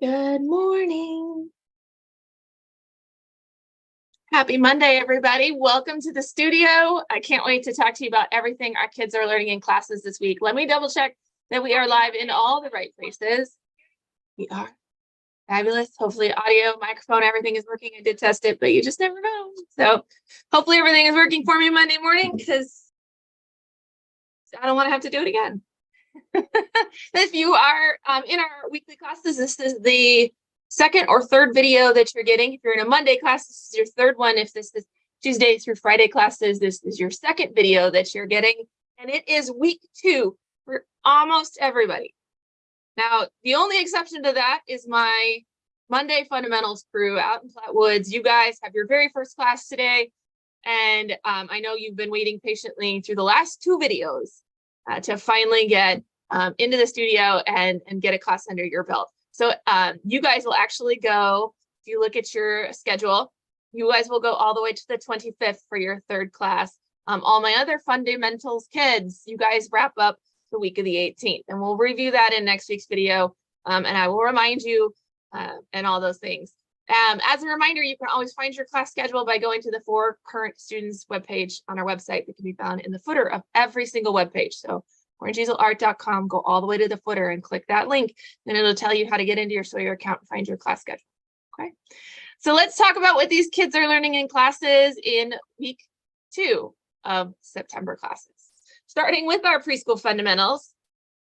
Good morning. Happy Monday, everybody. Welcome to the studio. I can't wait to talk to you about everything our kids are learning in classes this week. Let me double check that we are live in all the right places. We are. Fabulous. Hopefully audio, microphone, everything is working. I did test it, but you just never know. So hopefully everything is working for me Monday morning because I don't want to have to do it again. If you are in our weekly classes, this is the second or third video that you're getting. If you're in a Monday class, this is your third one. If this is Tuesday through Friday classes, this is your second video that you're getting. And it is week 2 for almost everybody. Now, the only exception to that is my Monday fundamentals crew out in Platte Woods. You guys have your very first class today. And I know you've been waiting patiently through the last 2 videos to finally get into the studio and get a class under your belt. So you guys will actually go, if you look at your schedule, you guys will go all the way to the 25th for your third class. All my other fundamentals kids, you guys wrap up the week of the 18th, and we'll review that in next week's video. And I will remind you and all those things. As a reminder, you can always find your class schedule by going to the For Current Students webpage on our website that can be found in the footer of every single webpage. So orangeeaselart.com, go all the way to the footer and click that link, and it'll tell you how to get into your Sawyer account and find your class schedule. Okay, so let's talk about what these kids are learning in classes in week 2 of September classes, starting with our preschool fundamentals.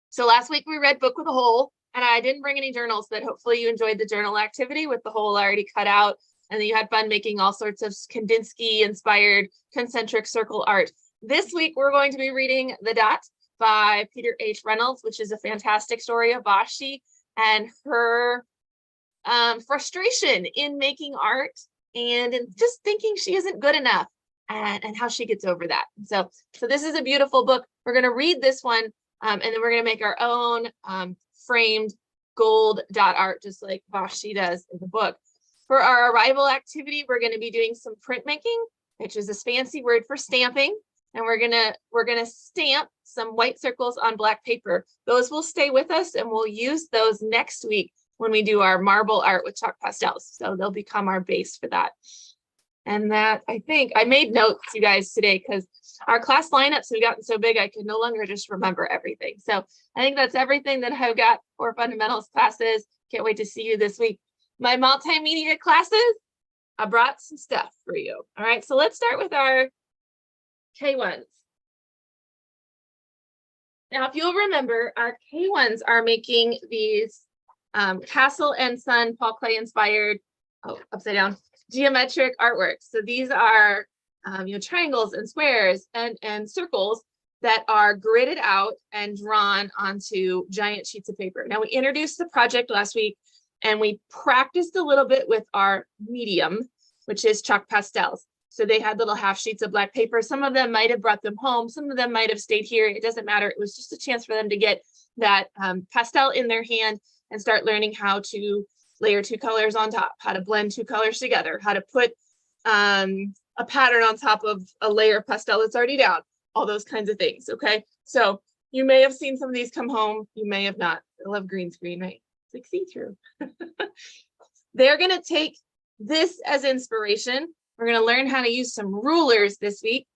So last week we read Book with a Hole, and I didn't bring any journals, but hopefully you enjoyed the journal activity with the hole already cut out, and then you had fun making all sorts of Kandinsky inspired concentric circle art. This week we're going to be reading The Dot by Peter H. Reynolds, which is a fantastic story of Vashti and her frustration in making art and in just thinking she isn't good enough, and how she gets over that. So this is a beautiful book. We're going to read this one, and then we're going to make our own framed gold dot art, just like Vashti does in the book. For our arrival activity, we're going to be doing some printmaking, which is a fancy word for stamping. And we're gonna stamp some white circles on black paper. Those will stay with us, and we'll use those next week when we do our marble art with chalk pastels. So they'll become our base for that. And that, I think, I made notes, you guys, today, because our class lineups have gotten so big I can no longer just remember everything. So I think that's everything that I've got for fundamentals classes. Can't wait to see you this week. My multimedia classes, I brought some stuff for you. All right, so let's start with our K1s. Now, if you'll remember, our K1s are making these Castle and Son Paul Klee inspired, upside down, geometric artworks. So these are triangles and squares and circles that are gridded out and drawn onto giant sheets of paper. Now, we introduced the project last week, and we practiced a little bit with our medium, which is chalk pastels. So they had little half sheets of black paper. Some of them might have brought them home. Some of them might have stayed here. It doesn't matter. It was just a chance for them to get that pastel in their hand and start learning how to layer 2 colors on top, how to blend 2 colors together, how to put a pattern on top of a layer of pastel that's already down, all those kinds of things, okay? So you may have seen some of these come home. You may have not. I love green screen, right? It's like see-through. They're going to take this as inspiration. We're going to learn how to use some rulers this week,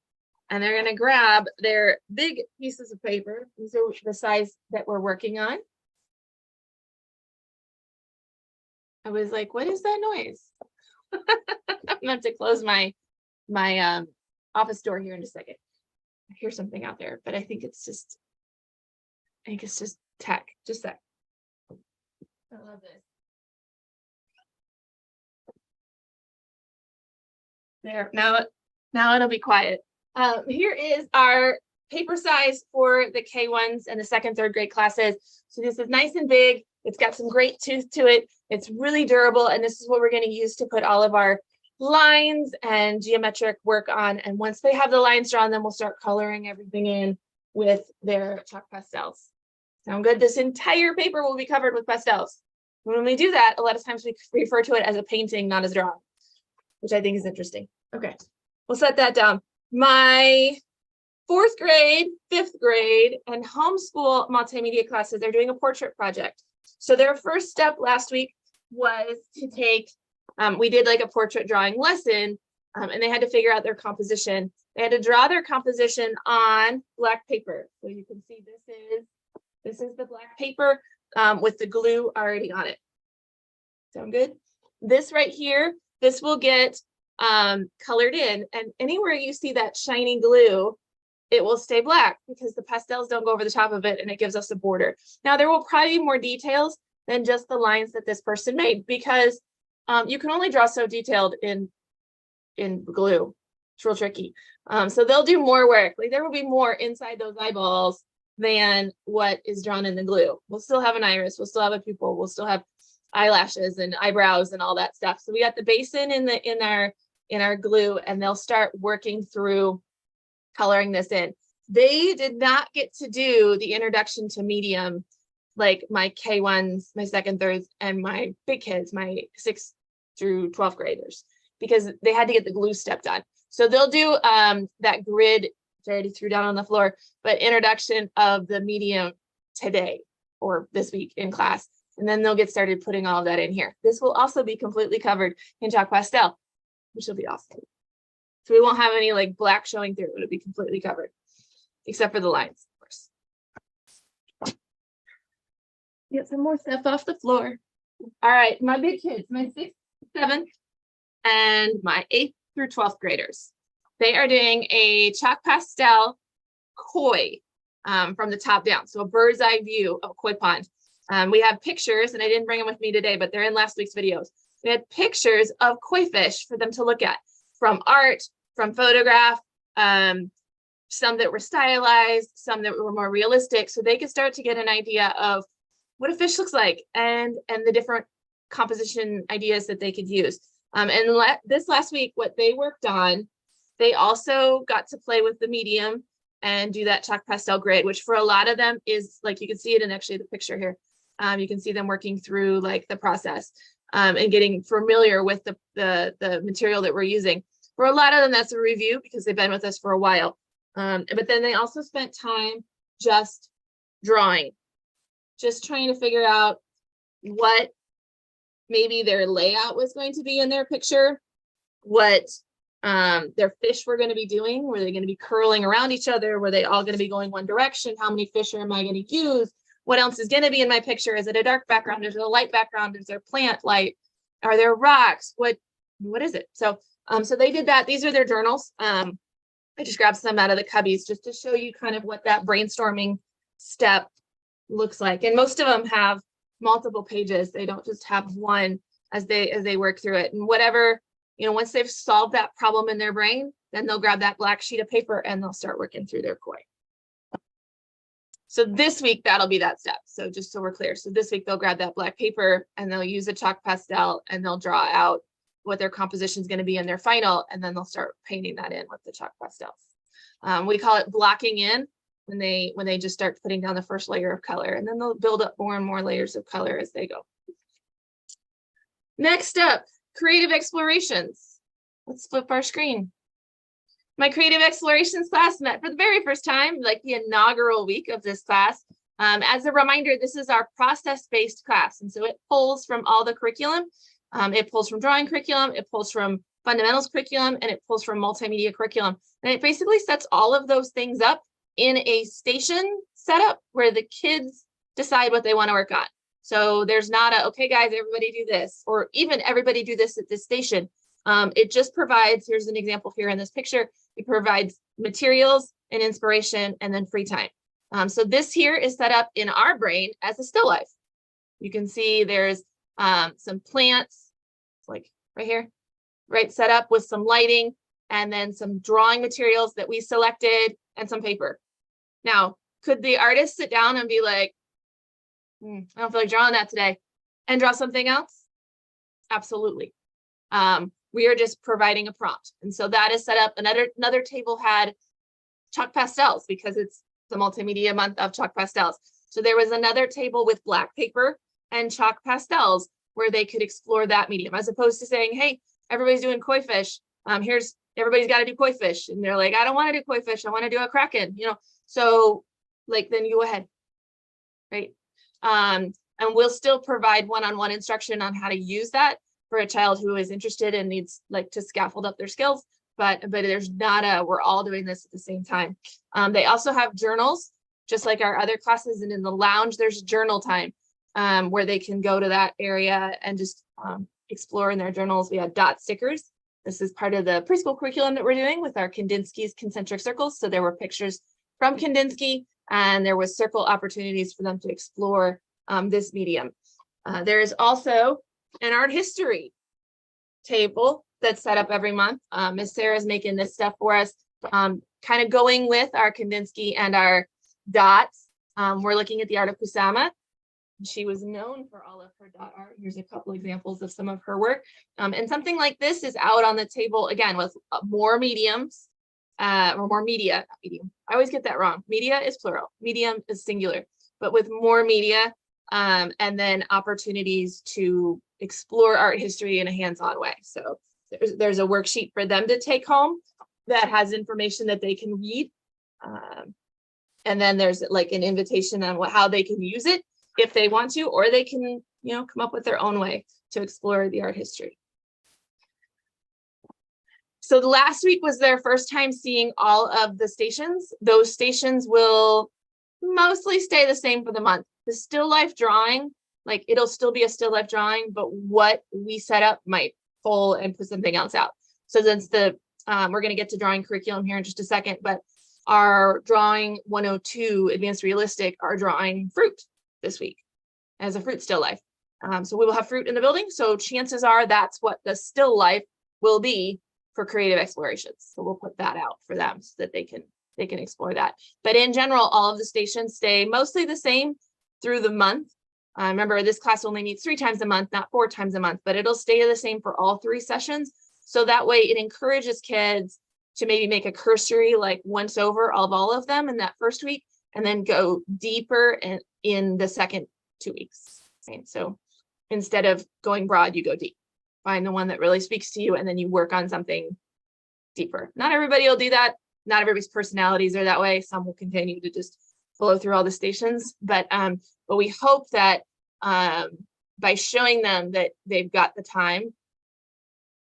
and they're going to grab their big pieces of paper. These are the size that we're working on. I was like, what is that noise? I'm going to close my office door here in a second. I hear something out there, but I think it's just tech. Just that. I love this. There, now it'll be quiet. Here is our paper size for the K1s and the 2nd, 3rd grade classes. So this is nice and big. It's got some great tooth to it. It's really durable, and this is what we're going to use to put all of our lines and geometric work on. And once they have the lines drawn, then we'll start coloring everything in with their chalk pastels. Sound good? This entire paper will be covered with pastels. When we do that, a lot of times we refer to it as a painting, not as a drawing, which I think is interesting. Okay, we'll set that down. My 4th grade, 5th grade, and homeschool multimedia classes are doing a portrait project. So their first step last week was to take, we did like a portrait drawing lesson, and they had to figure out their composition. They had to draw their composition on black paper. So you can see this is the black paper with the glue already on it. Sound good? This right here, this will get colored in, and anywhere you see that shiny glue, it will stay black because the pastels don't go over the top of it and it gives us a border. Now there will probably be more details than just the lines that this person made, because you can only draw so detailed in glue. It's real tricky. So they'll do more work. Like there will be more inside those eyeballs than what is drawn in the glue. We'll still have an iris, we'll still have a pupil, we'll still have eyelashes and eyebrows and all that stuff. So we got the basin in our glue, and they'll start working through coloring this in. They did not get to do the introduction to medium like my K1s, my second, thirds, and my big kids, my 6th through 12th graders, because they had to get the glue step done. So they'll do that grid, which I already threw down on the floor, but introduction of the medium today or this week in class. And then they'll get started putting all of that in here. This will also be completely covered in chalk pastel, which will be awesome. So we won't have any like black showing through. It'll be completely covered, except for the lines, of course. Get some more stuff off the floor. All right, my big kids, my 6th, 7th, and my 8th through 12th graders. They are doing a chalk pastel koi from the top down. So a bird's eye view of a koi pond. We have pictures, and I didn't bring them with me today, but they're in last week's videos. We had pictures of koi fish for them to look at, from art, from photograph, some that were stylized, some that were more realistic, so they could start to get an idea of what a fish looks like and the different composition ideas that they could use. This last week, what they worked on, they also got to play with the medium and do that chalk pastel grid, which for a lot of them is like, you can see it in actually the picture here. You can see them working through like the process and getting familiar with the material that we're using. For a lot of them, that's a review because they've been with us for a while. But then they also spent time just drawing, just trying to figure out what maybe their layout was going to be in their picture, what their fish were going to be doing. Were they going to be curling around each other? Were they all going to be going one direction? How many fish am I going to use? What else is going to be in my picture? Is it a dark background? Is it a light background? Is there plant light? Are there rocks? What is it? So they did that. These are their journals. I just grabbed some out of the cubbies just to show you kind of what that brainstorming step looks like. And most of them have multiple pages. They don't just have one as they work through it. And whatever, once they've solved that problem in their brain, then they'll grab that black sheet of paper and they'll start working through their koi. So this week, that'll be that step. So just so we're clear. So this week, they'll grab that black paper and they'll use a chalk pastel and they'll draw out what their composition is going to be in their final, and then they'll start painting that in with the chalk pastels. We call it blocking in when they just start putting down the first layer of color, and then they'll build up more and more layers of color as they go. Next up, creative explorations. Let's flip our screen. My creative explorations class met for the very first time, like the inaugural week of this class. As a reminder, this is our process-based class, and so it pulls from all the curriculum. It pulls from drawing curriculum, it pulls from fundamentals curriculum, and it pulls from multimedia curriculum. And it basically sets all of those things up in a station setup where the kids decide what they want to work on. So there's not a, okay, guys, everybody do this, or even everybody do this at this station. It just provides, here's an example here in this picture, it provides materials and inspiration and then free time. So this here is set up in our brain as a still life. You can see there's some plants, like right here, right, set up with some lighting and then some drawing materials that we selected and some paper. Now, could the artist sit down and be like, I don't feel like drawing that today, and draw something else? Absolutely. We are just providing a prompt. And so that is set up. Another table had chalk pastels because it's the multimedia month of chalk pastels. So there was another table with black paper and chalk pastels where they could explore that medium, as opposed to saying, hey, everybody's doing koi fish. Everybody's got to do koi fish. And they're like, I don't want to do koi fish. I want to do a kraken, So like, then you go ahead, right? And we'll still provide one-on-one instruction on how to use that for a child who is interested and needs like to scaffold up their skills. But there's not a, we're all doing this at the same time. They also have journals, just like our other classes. And in the lounge, there's journal time where they can go to that area and just explore in their journals. We had dot stickers. This is part of the preschool curriculum that we're doing with our Kandinsky's concentric circles. So there were pictures from Kandinsky, and there was circle opportunities for them to explore this medium. There is also an art history table that's set up every month. Miss Sarah's making this stuff for us, kind of going with our Kandinsky and our dots. We're looking at the art of Kusama. She was known for all of her dot art. Here's a couple examples of some of her work. And something like this is out on the table, again, with more mediums, or more media, not medium. I always get that wrong. Media is plural, medium is singular, but with more media, and then opportunities to explore art history in a hands-on way. So there's a worksheet for them to take home that has information that they can read. And then there's like an invitation on how they can use it if they want to, or they can, come up with their own way to explore the art history. So the last week was their first time seeing all of the stations. Those stations will mostly stay the same for the month. The still life drawing, like it'll still be a still life drawing, but what we set up might pull and put something else out. So since we're going to get to drawing curriculum here in just a second, but our drawing 102 advanced realistic are drawing fruit this week as a fruit still life. So we will have fruit in the building. So chances are that's what the still life will be for creative explorations. So we'll put that out for them so that they can explore that. But in general, all of the stations stay mostly the same through the month. Remember, this class only meets 3 times a month, not 4 times a month, but it'll stay the same for all 3 sessions. So that way it encourages kids to maybe make a cursory, like once over of all of them in that first week, and then go deeper in the second 2 weeks. Right? So instead of going broad, you go deep. Find the one that really speaks to you, and then you work on something deeper. Not everybody will do that. Not everybody's personalities are that way. Some will continue to just flow through all the stations, but we hope that by showing them that they've got the time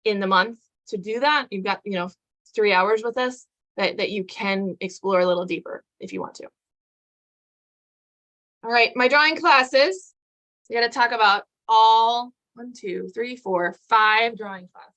in the month to do that, you've got 3 hours with us, that you can explore a little deeper if you want to. All right, my drawing classes. We got to talk about all 1, 2, 3, 4, 5 drawing classes.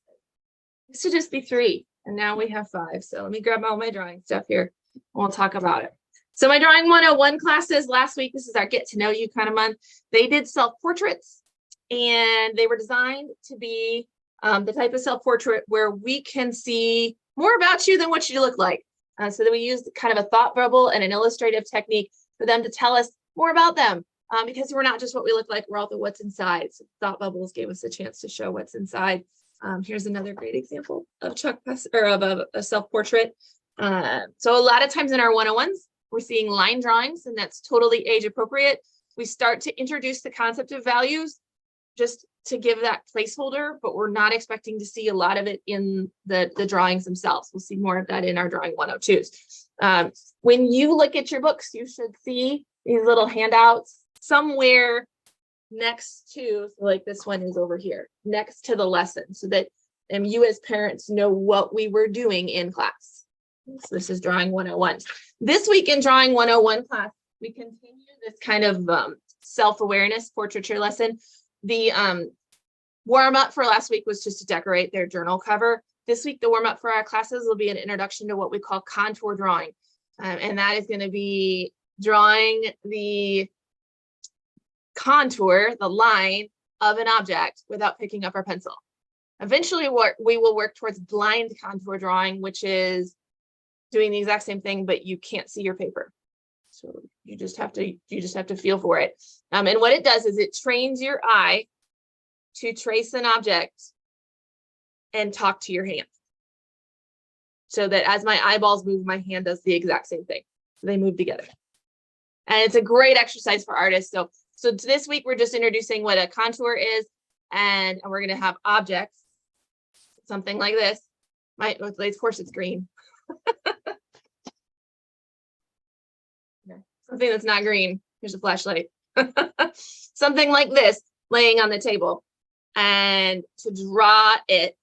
It should just be 3, and now we have 5. So let me grab all my drawing stuff here, and we'll talk about it. So my drawing 101 classes last week, this is our get to know you kind of month. They did self-portraits, and they were designed to be the type of self-portrait where we can see more about you than what you look like. So that we used kind of a thought bubble and an illustrative technique for them to tell us more about them, because we're not just what we look like, we're also what's inside. So thought bubbles gave us a chance to show what's inside. Here's another great example of a self-portrait. So a lot of times in our 101s, we're seeing line drawings, and that's totally age appropriate. We start to introduce the concept of values just to give that placeholder, but we're not expecting to see a lot of it in the drawings themselves. We'll see more of that in our drawing 102s. When you look at your books, you should see these little handouts somewhere next to, so like this one is over here, next to the lesson, so that you as parents know what we were doing in class. So this is drawing 101. This week in drawing 101 class, we continue this kind of self-awareness portraiture lesson. The warm up for last week was just to decorate their journal cover. This week, the warm up for our classes will be an introduction to what we call contour drawing. And that is going to be drawing the contour, the line of an object without picking up our pencil. Eventually, we will work towards blind contour drawing, which is doing the exact same thing, but you can't see your paper. So you just have to feel for it. And what it does is it trains your eye to trace an object and talk to your hand. So that as my eyeballs move, my hand does the exact same thing. They move together. And it's a great exercise for artists. So this week, we're just introducing what a contour is, and we're going to have objects, something like this. Of course, it's green. Something that's not green. Here's a flashlight. something like this laying on the table, and to draw it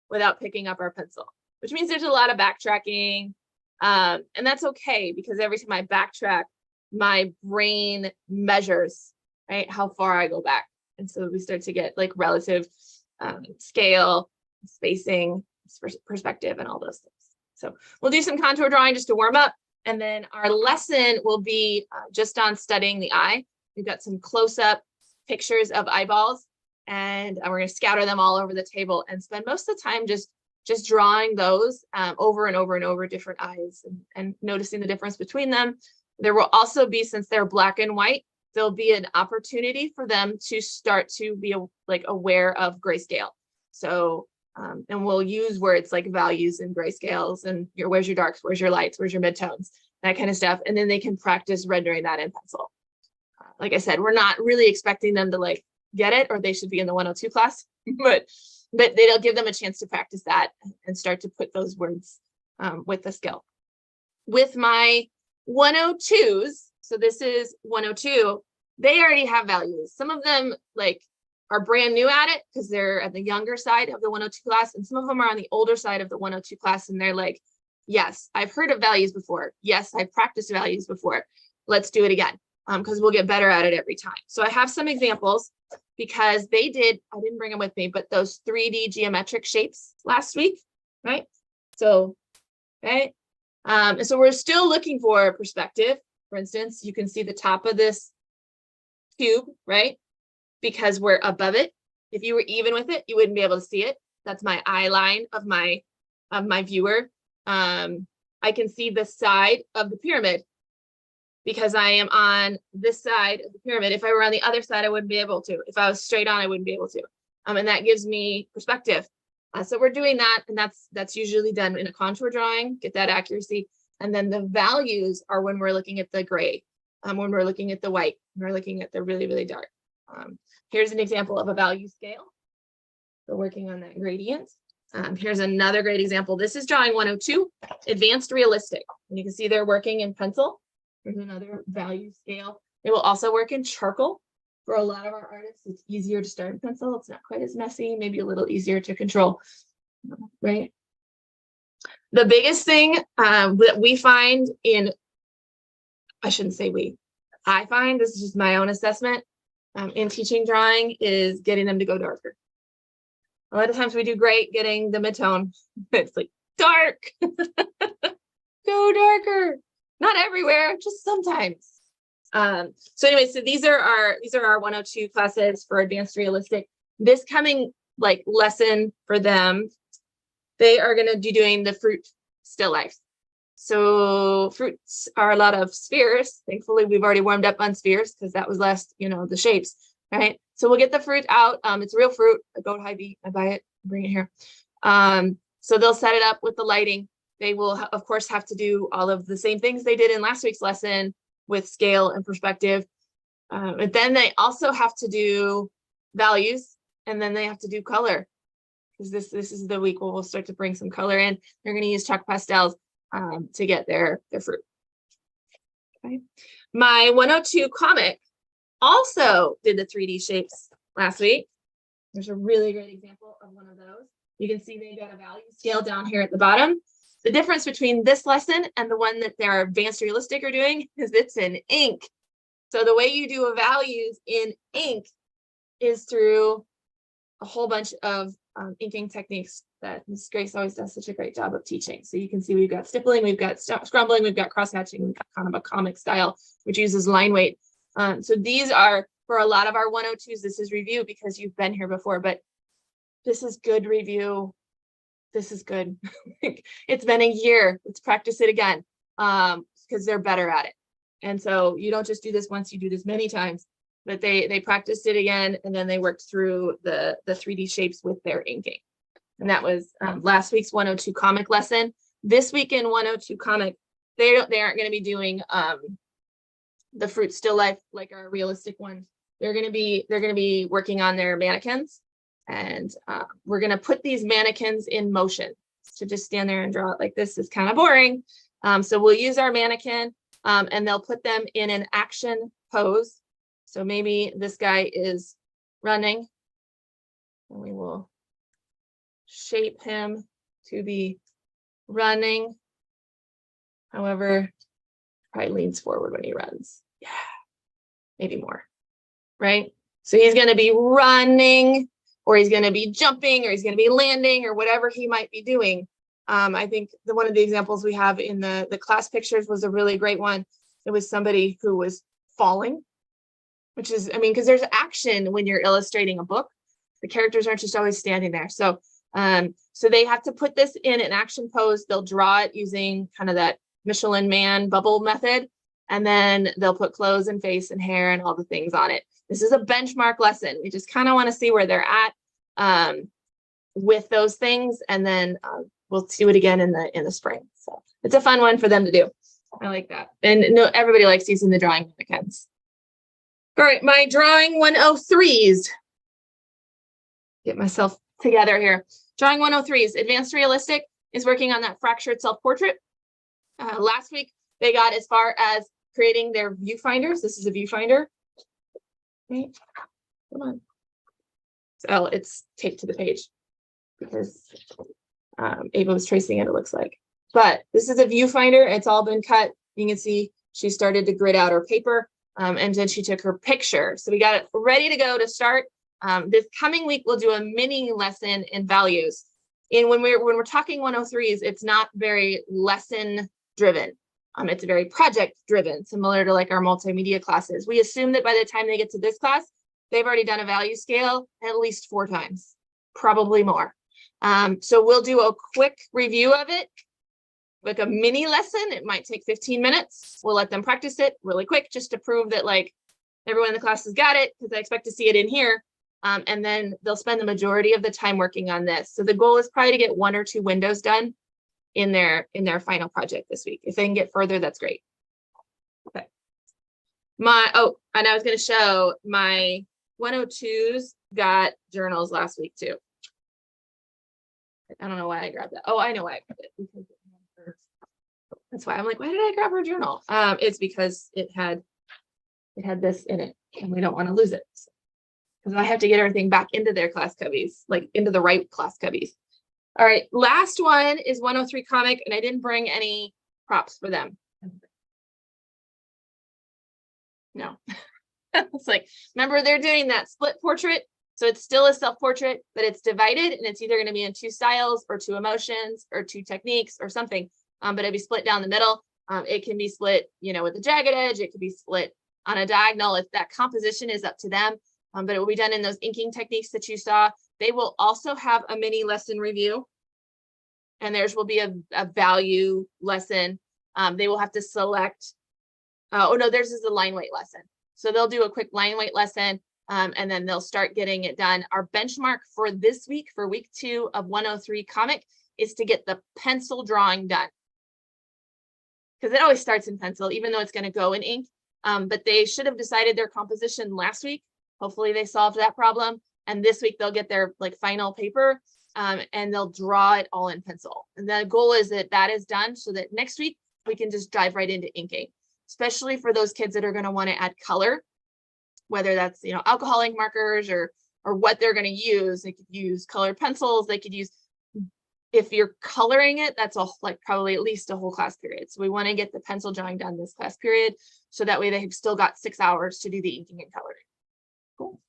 without picking up our pencil, which means there's a lot of backtracking. And that's okay, because every time I backtrack, my brain measures, right, how far I go back. And so we start to get like relative scale, spacing, perspective, and all those things. So we'll do some contour drawing just to warm up. And then our lesson will be just on studying the eye. We've got some close-up pictures of eyeballs, and we're going to scatter them all over the table and spend most of the time just drawing those over and over and over different eyes, and noticing the difference between them. There will also be, since they're black and white, there'll be an opportunity for them to start to be like aware of grayscale. So, and we'll use words like values and grayscales, and where's your darks, where's your lights, where's your midtones, that kind of stuff. And then they can practice rendering that in pencil. Like I said, we're not really expecting them to like get it, or they should be in the 102 class, but they'll give them a chance to practice that and start to put those words with the skill. With my 102s, so this is 102, they already have values. Some of them like are brand new at it because they're at the younger side of the 102 class, and some of them are on the older side of the 102 class, and they're like, yes, I've heard of values before. Yes, I've practiced values before. Let's do it again, because we'll get better at it every time. So I have some examples, because they did, I didn't bring them with me, but those 3D geometric shapes last week, right? So, okay. And so we're still looking for perspective. For instance, you can see the top of this cube, right? Because we're above it. If you were even with it, you wouldn't be able to see it. That's my eye line of my viewer. I can see the side of the pyramid because I am on this side of the pyramid. If I were on the other side, I wouldn't be able to. If I was straight on, I wouldn't be able to. And that gives me perspective. So we're doing that, and that's usually done in a contour drawing, get that accuracy. And then the values are when we're looking at the gray, when we're looking at the white, when we're looking at the really, really dark. Here's an example of a value scale. We're working on that gradient. Here's another great example. This is drawing 102, advanced realistic. And you can see they're working in pencil. There's another value scale. It will also work in charcoal. For a lot of our artists, it's easier to start in pencil. It's not quite as messy, maybe a little easier to control, right? The biggest thing that we find I shouldn't say we, I find, this is just my own assessment, in teaching drawing, is getting them to go darker. A lot of times we do great getting the midtone. It's like, dark, go darker. Not everywhere, just sometimes. So anyway, so these are our 102 classes for advanced realistic. This coming like lesson for them, they are going to be doing the fruit still life. So fruits are a lot of spheres. Thankfully, we've already warmed up on spheres because that was last, the shapes, right? So we'll get the fruit out. It's real fruit. I go to Hy-Vee, I buy it, bring it here. So they'll set it up with the lighting. They will, of course, have to do all of the same things they did in last week's lesson with scale and perspective. But then they also have to do values, and then they have to do color, because this is the week where we'll start to bring some color in. They're going to use chalk pastels to get their fruit. Okay. My 102 comic also did the 3D shapes last week. There's a really great example of one of those. You can see they got a value scale down here at the bottom. The difference between this lesson and the one that their advanced realistic are doing is it's in ink. So the way you do a values in ink is through a whole bunch of inking techniques that Ms. Grace always does such a great job of teaching. So you can see we've got stippling, we've got scrumbling, we've got cross-hatching, we've got kind of a comic style, which uses line weight. So these are, for a lot of our 102s, this is review because you've been here before, but this is good review. This is good. It's been a year. Let's practice it again, because they're better at it. And so you don't just do this once, you do this many times, but they practiced it again, and then they worked through the 3D shapes with their inking. And that was last week's 102 comic lesson. This week in 102 comic, they aren't going to be doing the fruit still life like our realistic ones. They're going to be working on their mannequins. And we're going to put these mannequins in motion. To just stand there and draw it like this is kind of boring. So we'll use our mannequin, and they'll put them in an action pose. So maybe this guy is running, and we will shape him to be running. However, probably leans forward when he runs. Yeah, maybe more, right? So he's going to be running, or he's going to be jumping, or he's going to be landing, or whatever he might be doing. I think one of the examples we have in the class pictures was a really great one. It was somebody who was falling, which is, I mean, because there's action when you're illustrating a book. The characters aren't just always standing there. So, so they have to put this in an action pose. They'll draw it using kind of that Michelin Man bubble method, and then they'll put clothes and face and hair and all the things on it. This is a benchmark lesson. We just kind of want to see where they're at with those things, and then we'll do it again in the spring. So it's a fun one for them to do. I like that. And no, everybody likes using the drawing mannequins. All right, my drawing 103s. Get myself together here. Drawing 103s. Advanced Realistic is working on that fractured self-portrait. Last week, they got as far as creating their viewfinders. This is a viewfinder. Right. Come on. So it's taped to the page because Ava was tracing it, it looks like. But this is a viewfinder. It's all been cut. You can see she started to grid out her paper, and then she took her picture. So we got it ready to go to start. This coming week, we'll do a mini lesson in values. And when we're talking 103s, it's not very lesson driven. It's very project driven, similar to like our multimedia classes. We assume that by the time they get to this class, they've already done a value scale at least 4 times, probably more. So we'll do a quick review of it, like a mini lesson. It might take 15 minutes. We'll let them practice it really quick just to prove that like everyone in the class has got it, because I expect to see it in here. And then they'll spend the majority of the time working on this. So the goal is probably to get 1 or 2 windows done in their final project this week. If they can get further, that's great. Okay. And I was going to show my 102s got journals last week too. I don't know why I grabbed that. Oh, I know why I grabbed it. That's why I'm like, why did I grab her journal? It's because it had this in it, and we don't want to lose it. Because I have to get everything back into their class cubbies, like into the right class cubbies. All right, last one is 103 comic, and I didn't bring any props for them. No. It's like, remember, they're doing that split portrait. So it's still a self-portrait, but it's divided, and it's either going to be in 2 styles or 2 emotions or 2 techniques or something. But it'd be split down the middle. It can be split, with a jagged edge. It could be split on a diagonal. If that composition is up to them. But it will be done in those inking techniques that you saw. They will also have a mini lesson review, and theirs will be a value lesson. They will have to select. Oh no, theirs is the line weight lesson. So they'll do a quick line weight lesson, and then they'll start getting it done. Our benchmark for this week, for week 2 of 103 comic, is to get the pencil drawing done. Because it always starts in pencil, even though it's going to go in ink. But they should have decided their composition last week. Hopefully they solved that problem. And this week they'll get their final paper, and they'll draw it all in pencil. And the goal is that is done so that next week we can just dive right into inking, especially for those kids that are going to want to add color, whether that's, alcohol ink markers or what they're going to use. They could use colored pencils. They could use, if you're coloring it, that's probably at least a whole class period. So we want to get the pencil drawing done this class period, so that way they've still got 6 hours to do the inking and coloring. Cool.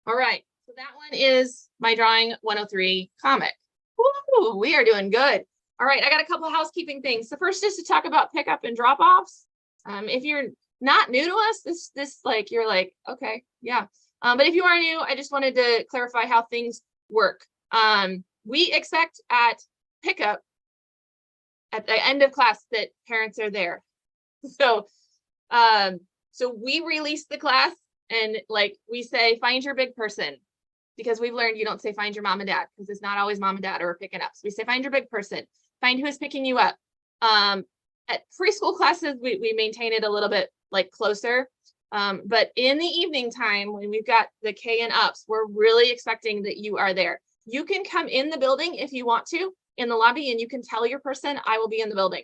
All right. So that one is my drawing 103 comic. Woo, we are doing good. All right. I got a couple of housekeeping things. The first is to talk about pickup and drop offs. If you're not new to us, you're like, okay, yeah. But if you are new, I just wanted to clarify how things work. We expect at pickup at the end of class that parents are there. So we release the class. And we say, find your big person, because we've learned you don't say find your mom and dad, because it's not always mom and dad are picking up. So we say, find your big person, find who is picking you up. At preschool classes, we maintain it a little bit closer. But in the evening time, when we've got the K and ups, we're really expecting that you are there. You can come in the building if you want to, in the lobby, and you can tell your person, I will be in the building,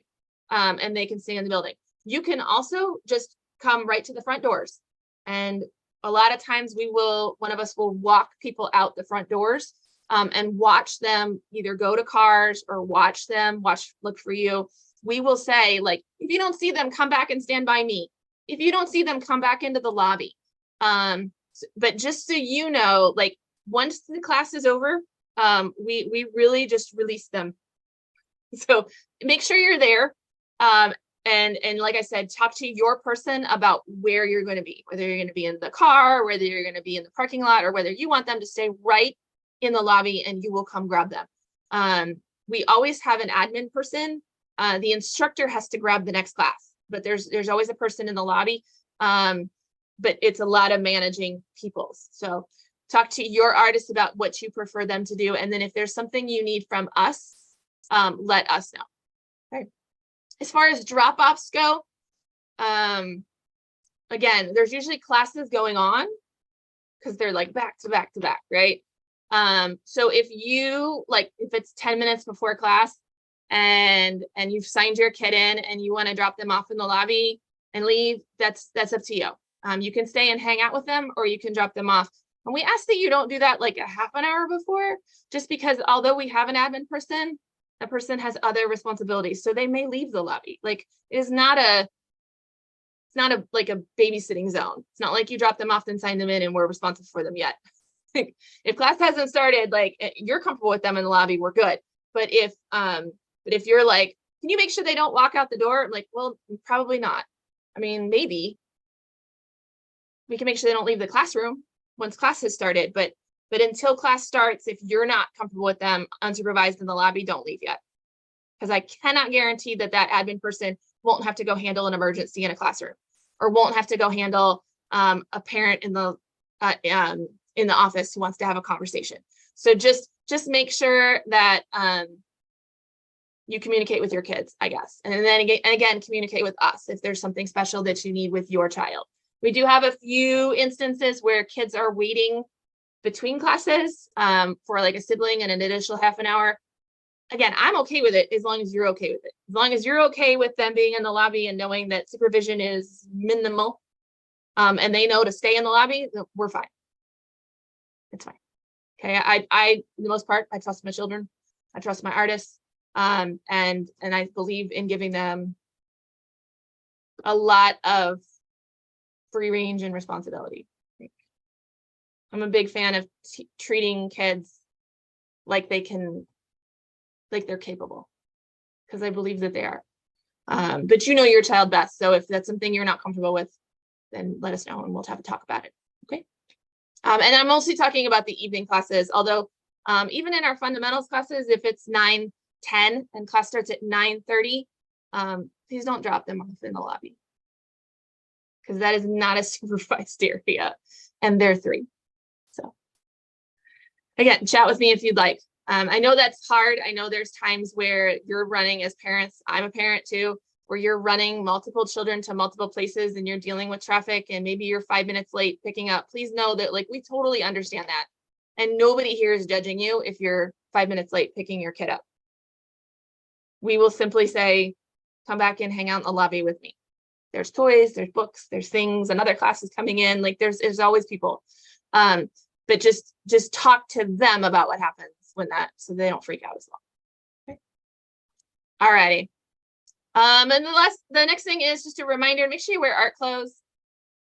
and they can stay in the building. You can also just come right to the front doors. And a lot of times one of us will walk people out the front doors and watch them either go to cars or look for you. We will say, like, if you don't see them, come back and stand by me. If you don't see them, come back into the lobby. But just so you know, like, once the class is over, we really just release them. So make sure you're there. And like I said, talk to your person about where you're going to be, whether you're going to be in the car, whether you're going to be in the parking lot, or whether you want them to stay right in the lobby and you will come grab them. We always have an admin person. The instructor has to grab the next class, but there's always a person in the lobby. But it's a lot of managing people's. So talk to your artist about what you prefer them to do. And then if there's something you need from us, let us know. Okay. As far as drop-offs go, again, there's usually classes going on because they're like back to back to back, right? So if it's 10 minutes before class and you've signed your kid in and you want to drop them off in the lobby and leave, that's up to you. You can stay and hang out with them, or you can drop them off. And we ask that you don't do that like a half an hour before, just because although we have an admin person, a person has other responsibilities, so they may leave the lobby. Like, it's not like a babysitting zone. It's not like you drop them off and sign them in and we're responsible for them yet. If class hasn't started, like, you're comfortable with them in the lobby, we're good. But if you're like, can you make sure they don't walk out the door? I'm like, well, probably not. I mean, maybe we can make sure they don't leave the classroom once class has started, but until class starts, if you're not comfortable with them unsupervised in the lobby, don't leave yet. Because I cannot guarantee that admin person won't have to go handle an emergency in a classroom, or won't have to go handle a parent in the office who wants to have a conversation. So just make sure that you communicate with your kids, I guess. And then again, communicate with us if there's something special that you need with your child. We do have a few instances where kids are waiting between classes for like a sibling and an additional half an hour. Again, I'm okay with it as long as you're okay with it. As long as you're okay with them being in the lobby and knowing that supervision is minimal, and they know to stay in the lobby, we're fine. It's fine. Okay, I for the most part, I trust my children. I trust my artists, and I believe in giving them a lot of free range and responsibility. I'm a big fan of treating kids like they're capable, because I believe that they are. But you know your child best. So if that's something you're not comfortable with, then let us know and we'll have a talk about it. Okay. And I'm mostly talking about the evening classes, although even in our fundamentals classes, if it's 9:10 and class starts at 9:30, please don't drop them off in the lobby, because that is not a supervised area and they're 3. So again, chat with me if you'd like. I know that's hard. I know there's times where you're running as parents. I'm a parent too, where you're running multiple children to multiple places and you're dealing with traffic and maybe you're 5 minutes late picking up. Please know that, like, we totally understand that. And nobody here is judging you if you're 5 minutes late picking your kid up. We will simply say, come back and hang out in the lobby with me. There's toys, there's books, there's things, another class is coming in. Like, there's always people. But just talk to them about what happens when so they don't freak out as well. Okay. All righty. And the next thing is just a reminder, make sure you wear art clothes,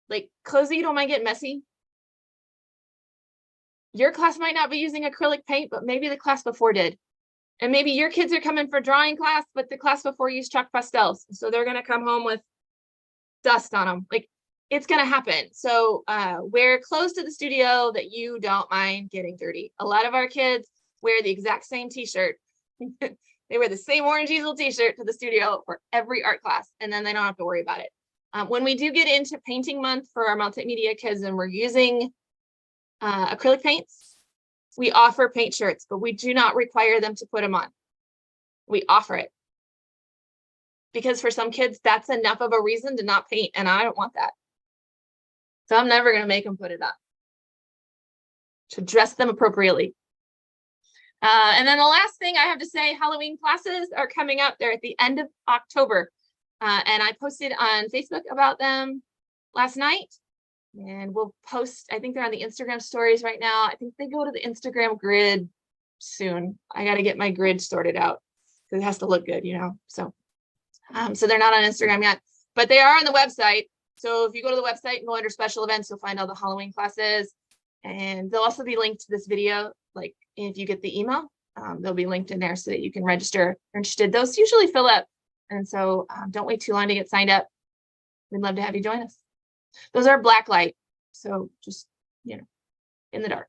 like clothes that you don't mind getting messy. Your class might not be using acrylic paint, but maybe the class before did. And maybe your kids are coming for drawing class, but the class before used chalk pastels. So they're going to come home with dust on them. Like, it's going to happen. So wear clothes to the studio that you don't mind getting dirty. A lot of our kids wear the exact same t-shirt. They wear the same orange Easel t-shirt to the studio for every art class, and then they don't have to worry about it. When we do get into painting month for our multimedia kids and we're using acrylic paints, we offer paint shirts, but we do not require them to put them on. We offer it. Because for some kids, that's enough of a reason to not paint, and I don't want that. So I'm never going to make them put it on. To dress them appropriately. And then the last thing I have to say, Halloween classes are coming up. They're at the end of October. And I posted on Facebook about them last night. And we'll post, I think they're on the Instagram stories right now. I think they go to the Instagram grid soon. I got to get my grid sorted out because it has to look good, So, so they're not on Instagram yet, but they are on the website. So if you go to the website and go under special events, you'll find all the Halloween classes, and they'll also be linked to this video. Like if you get the email, they'll be linked in there so that you can register if you're interested. Those usually fill up. And so don't wait too long to get signed up. We'd love to have you join us. Those are black light. So just, in the dark.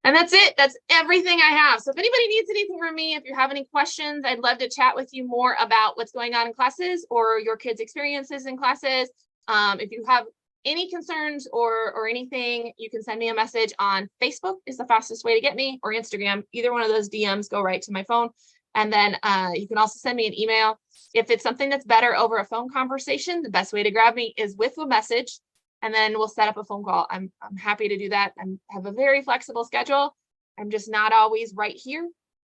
And that's it. That's everything I have. So if anybody needs anything from me, if you have any questions, I'd love to chat with you more about what's going on in classes or your kids' experiences in classes. If you have any concerns or anything, you can send me a message on Facebook is the fastest way to get me, or Instagram. Either one of those DMs go right to my phone. And then you can also send me an email. If it's something that's better over a phone conversation, the best way to grab me is with a message, and then we'll set up a phone call. I'm happy to do that. I have a very flexible schedule. I'm just not always right here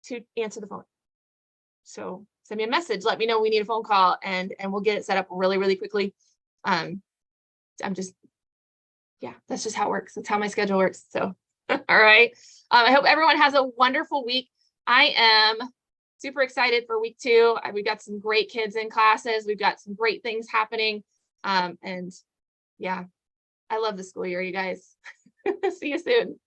to answer the phone. So send me a message, let me know we need a phone call, and we'll get it set up really, really quickly. That's just how it works. That's how my schedule works. So, all right. I hope everyone has a wonderful week. I am super excited for week 2. We've got some great kids in classes. We've got some great things happening. And yeah, I love the school year, you guys. See you soon.